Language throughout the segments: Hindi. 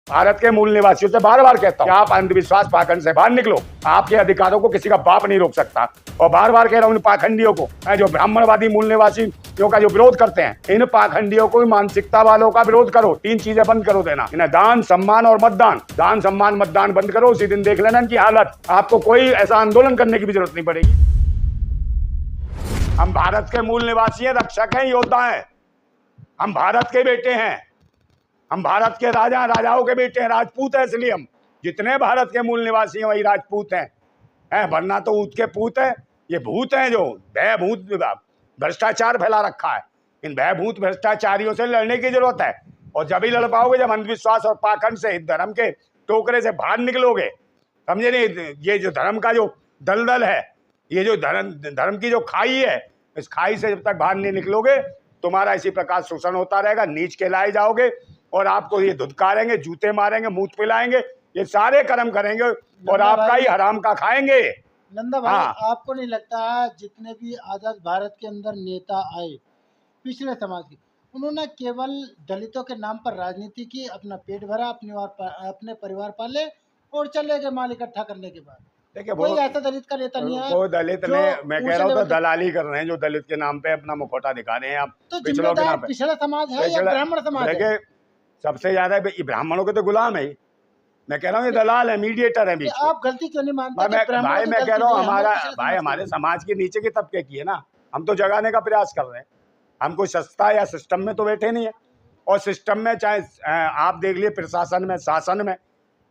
भारत के मूल निवासियों से बार बार कहता हूं कि आप अंधविश्वास पाखंड से बाहर निकलो। आपके अधिकारों को किसी का बाप नहीं रोक सकता। और बार बार कह रहा हूं इन पाखंडियों को, जो ब्राह्मणवादी मूल निवासियों का जो विरोध करते हैं, इन पाखंडियों को, मानसिकता वालों का विरोध करो। 3 चीजें बंद करो देना, इन्हें दान, सम्मान और मतदान। दान, सम्मान, मतदान बंद करो, उसी दिन देख लेना इनकी हालत। आपको कोई ऐसा आंदोलन करने की भी जरूरत नहीं पड़ेगी। हम भारत के मूल निवासी हैं, रक्षक हैं, योद्धा हैं। हम भारत के बेटे हैं, हम भारत के राजा राजाओं के बेटे हैं, राजपूत हैं। इसलिए हम जितने भारत के मूल निवासी हैं वही राजपूत हैं। वरना तो ऊत के पूत हैं, ये भूत हैं जो भयभूत भ्रष्टाचार फैला रखा है। इन भयभूत भ्रष्टाचारियों से लड़ने की जरूरत है। और जब ही लड़ पाओगे जब अंधविश्वास और पाखंड से, धर्म के टोकरे से बाहर निकलोगे। समझे नहीं? ये जो धर्म का जो दलदल है, ये जो धर्म की जो खाई है, इस खाई से जब तक बाहर नहीं निकलोगे तुम्हारा इसी प्रकार शोषण होता रहेगा, नीच कहलाए जाओगे और आपको ये धुतकारेंगे, जूते मारेंगे, मुंह पिलाएंगे, ये सारे कर्म करेंगे और आपका ही हराम का खाएंगे। नंदा भाई, आपको नहीं लगता जितने भी आजाद भारत के अंदर नेता आए पिछले समाज के, उन्होंने केवल दलितों के नाम पर राजनीति की, अपना पेट भरा, अपने परिवार पाले और चले गए माल इकट्ठा करने के बाद? देखिए, कोई ऐसा दलित का नेता नहीं है। कोई दलित ने, मैं कह रहा हूँ तो दलाली कर रहे हैं जो दलित के नाम पे अपना मुखौटा दिखा रहे हैं। आप तो जिम्मेदार पिछड़ा समाज है या ब्राह्मण समाज है? देखिए, सबसे ज्यादा ब्राह्मणों के तो गुलाम है। मैं कह रहा हूँ ये दलाल है, मीडिएटर है बीच में। आप गलती क्यों नहीं मानते? भाई मैं कह रहा हूँ हमारे समाज के नीचे के तबके की है ना, हम तो जगाने का प्रयास कर रहे हैं। हम कोई सस्ता या सिस्टम में तो बैठे नहीं है। और सिस्टम में चाहे आप देख लिए, प्रशासन में, शासन में,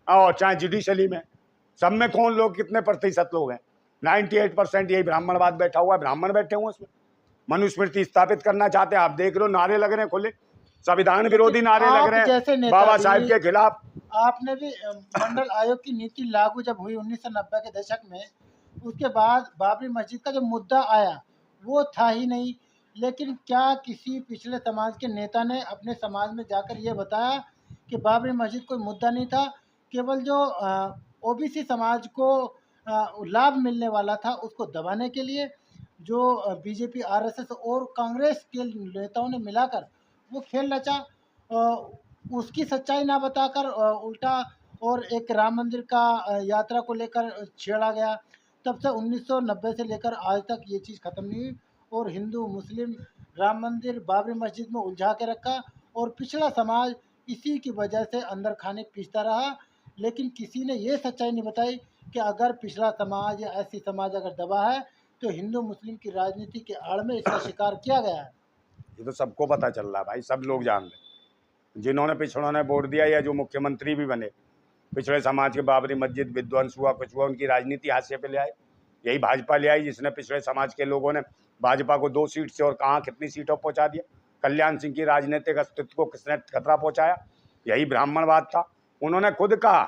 और चाहे जुडिशरी में, सब में कौन लोग, कितने प्रतिशत लोग हैं? 98% यही ब्राह्मणवाद बैठा हुआ है, ब्राह्मण बैठे हुए उसमें। मनुस्मृति स्थापित करना चाहते हैं। आप देख लो नारे लग रहे हैं खुले, संविधान विरोधी नारे लग रहे हैं बाबा साहब के खिलाफ। आपने भी मंडल आयोग की नीति लागू जब हुई 1990 के दशक में, उसके बाद बाबरी मस्जिद का जो मुद्दा आया वो था ही नहीं। लेकिन क्या किसी पिछले समाज के नेता ने अपने समाज में जाकर ये बताया कि बाबरी मस्जिद कोई मुद्दा नहीं था, केवल जो ओबीसी समाज को लाभ मिलने वाला था उसको दबाने के लिए जो बीजेपी, आरएसएस और कांग्रेस के नेताओं ने मिलाकर वो खेल रचा, उसकी सच्चाई ना बताकर उल्टा और एक राम मंदिर का यात्रा को लेकर छेड़ा गया। तब से 1990 से लेकर आज तक ये चीज़ ख़त्म नहीं हुई और हिंदू मुस्लिम राम मंदिर बाबरी मस्जिद में उलझा के रखा और पिछड़ा समाज इसी की वजह से अंदर खाने पीसता रहा। लेकिन किसी ने ये सच्चाई नहीं बताई कि अगर पिछड़ा समाज या ऐसी समाज अगर दबा है तो हिंदू मुस्लिम की राजनीति के आड़ में इसका शिकार किया गया है। ये तो सबको पता चल रहा है भाई, सब लोग जान रहे। जिन्होंने पिछड़ों ने वोट दिया या जो मुख्यमंत्री भी बने, पिछड़े समाज के बाबरी मस्जिद विध्वंस हुआ, कुछ हुआ, उनकी राजनीति हाशिए पे ले आई। यही भाजपा ले आई जिसने पिछड़े समाज के लोगों ने भाजपा को 2 सीट से और कहाँ कितनी सीटों पहुँचा दिया। कल्याण सिंह की राजनीतिक अस्तित्व को किसने खतरा पहुँचाया? यही ब्राह्मणवाद था। उन्होंने खुद कहा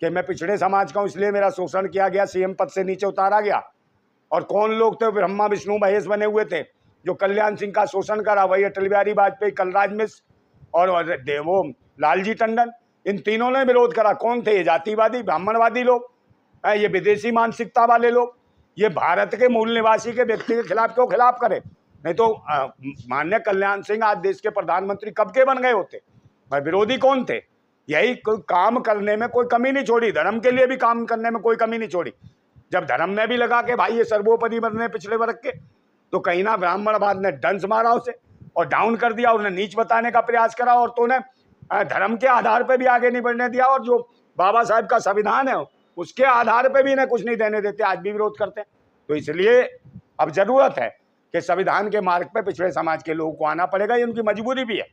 कि मैं पिछड़े समाज का हूँ इसलिए मेरा शोषण किया गया, सीएम पद से नीचे उतारा गया। और कौन लोग थे? ब्रह्मा विष्णु महेश बने हुए थे जो कल्याण सिंह का शोषण करा। वही अटल बिहारी वाजपेयी, कलराज मिश्र और वो लालजी टंडन, इन तीनों ने विरोध करा। कौन थे? ये जातिवादी ब्राह्मणवादी लोग, ये विदेशी मानसिकता वाले लोग। ये भारत के मूल निवासी के व्यक्ति के खिलाफ क्यों खिलाफ करे? नहीं तो माननीय कल्याण सिंह आज देश के प्रधानमंत्री कब के बन गए होते। भाई विरोधी कौन थे? यही काम करने में कोई कमी नहीं छोड़ी, धर्म के लिए भी काम करने में कोई कमी नहीं छोड़ी। जब धर्म में भी लगा के भाई ये सर्वोपरि बने पिछले वर्ग के, तो कहीं ना ब्राह्मणवाद ने डंस मारा उसे और डाउन कर दिया, उन्हें नीच बताने का प्रयास करा और तो उन्हें धर्म के आधार पे भी आगे नहीं बढ़ने दिया। और जो बाबा साहब का संविधान है उसके आधार पे भी इन्हें कुछ नहीं देने देते, आज भी विरोध करते हैं। तो इसलिए अब जरूरत है कि संविधान के मार्ग पे पिछड़े समाज के लोगों को आना पड़ेगा। ये उनकी मजबूरी भी है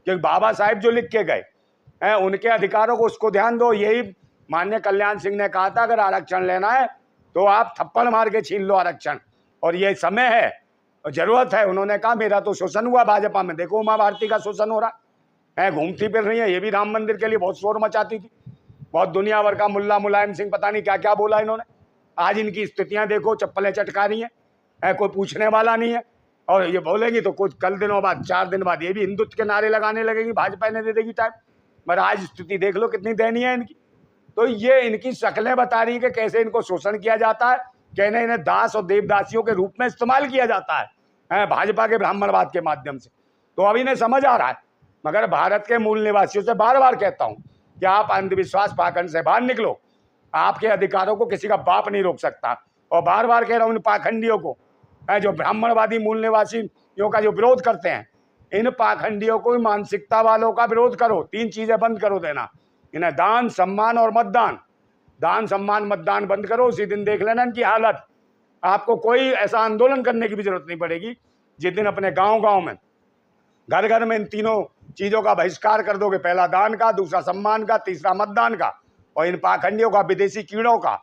क्योंकि बाबा साहब जो लिख के गए उनके अधिकारों को, उसको ध्यान दो। यही माननीय कल्याण सिंह ने कहा था अगर आरक्षण लेना है तो आप थप्पड़ मार के छीन लो आरक्षण, और ये समय है, जरूरत है। उन्होंने कहा मेरा तो शोषण हुआ भाजपा में, देखो उमा भारती का शोषण हो रहा है, घूमती फिर रही है। ये भी राम मंदिर के लिए बहुत शोर मचाती थी, बहुत दुनिया भर का मुल्ला मुलायम सिंह पता नहीं क्या क्या बोला इन्होंने। आज इनकी स्थितियां देखो, चप्पलें चटका रही हैं, कोई पूछने वाला नहीं है। और ये बोलेगी तो कुछ कल दिनों बाद, 4 दिन बाद ये भी हिंदुत्व के नारे लगाने लगेगी, भाजपा ने दे देगी टाइम। मगर आज स्थिति देख लो कितनी दयनीय है इनकी। तो ये इनकी शक्लें बता रही है कि कैसे इनको शोषण किया जाता है, कहने इन्हें दास और देवदासियों के रूप में इस्तेमाल किया जाता है भाजपा के ब्राह्मणवाद के माध्यम से। तो अब इन्हें समझ आ रहा है। मगर भारत के मूल निवासियों से बार बार कहता हूं कि आप अंधविश्वास पाखंड से बाहर निकलो। आपके अधिकारों को किसी का बाप नहीं रोक सकता। और बार बार कह रहा हूं, इन पाखंडियों को, जो ब्राह्मणवादी मूल निवासियों का जो विरोध करते हैं, इन पाखंडियों को, मानसिकता वालों का विरोध करो। 3 चीजें बंद करो देना इन्हें: दान, सम्मान और मतदान। दान, सम्मान, मतदान बंद करो, उसी दिन देख लेना इनकी हालत। आपको कोई ऐसा आंदोलन करने की भी जरूरत नहीं पड़ेगी। जिस दिन अपने गांव-गांव में, घर घर में इन तीनों चीजों का बहिष्कार कर दोगे, पहला दान का, दूसरा सम्मान का, तीसरा मतदान का, और इन पाखंडियों का, विदेशी कीड़ों का,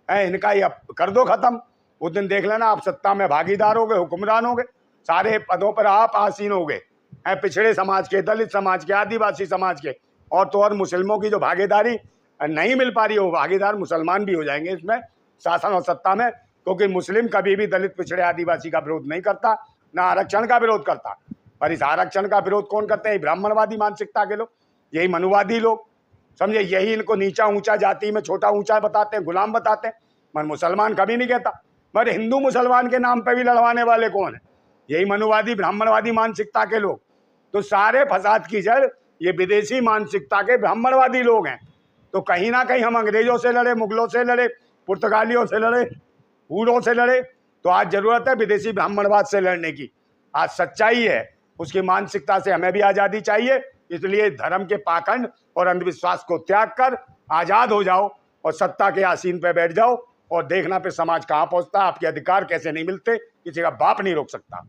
इनका ये कर दो खत्म, उस दिन देख लेना आप सत्ता में भागीदार होगे, हुक्मरान होगे, सारे पदों पर आप आसीन होगे। पिछड़े समाज के, दलित समाज के, आदिवासी समाज के, और तो और मुस्लिमों की जो भागीदारी नहीं मिल पा रही है, वो भागीदार मुसलमान भी हो जाएंगे इसमें, शासन और सत्ता में। क्योंकि मुस्लिम कभी भी दलित, पिछड़े, आदिवासी का विरोध नहीं करता, ना आरक्षण का विरोध करता। और इस आरक्षण का विरोध कौन करते हैं? ब्राह्मणवादी मानसिकता के लोग, यही मनुवादी लोग, समझे, यही इनको नीचा ऊंचा जाति में छोटा ऊंचा बताते हैं, गुलाम बताते हैं। मगर मुसलमान कभी नहीं कहता। मगर हिंदू मुसलमान के नाम पे भी लड़वाने वाले कौन है? यही मनुवादी, ब्राह्मणवादी मानसिकता के लोग। तो सारे फसाद की जड़ ये विदेशी मानसिकता के ब्राह्मणवादी लोग हैं। तो कहीं ना कहीं हम अंग्रेजों से लड़े, मुगलों से लड़े, पुर्तगालियों से लड़े, हूरों से लड़े, तो आज जरूरत है विदेशी ब्राह्मणवाद से लड़ने की। आज सच्चाई है, उसकी मानसिकता से हमें भी आज़ादी चाहिए। इसलिए धर्म के पाखंड और अंधविश्वास को त्याग कर आज़ाद हो जाओ और सत्ता के आसीन पे बैठ जाओ, और देखना फिर समाज कहाँ पहुँचता है, आपके अधिकार कैसे नहीं मिलते, किसी का बाप नहीं रोक सकता।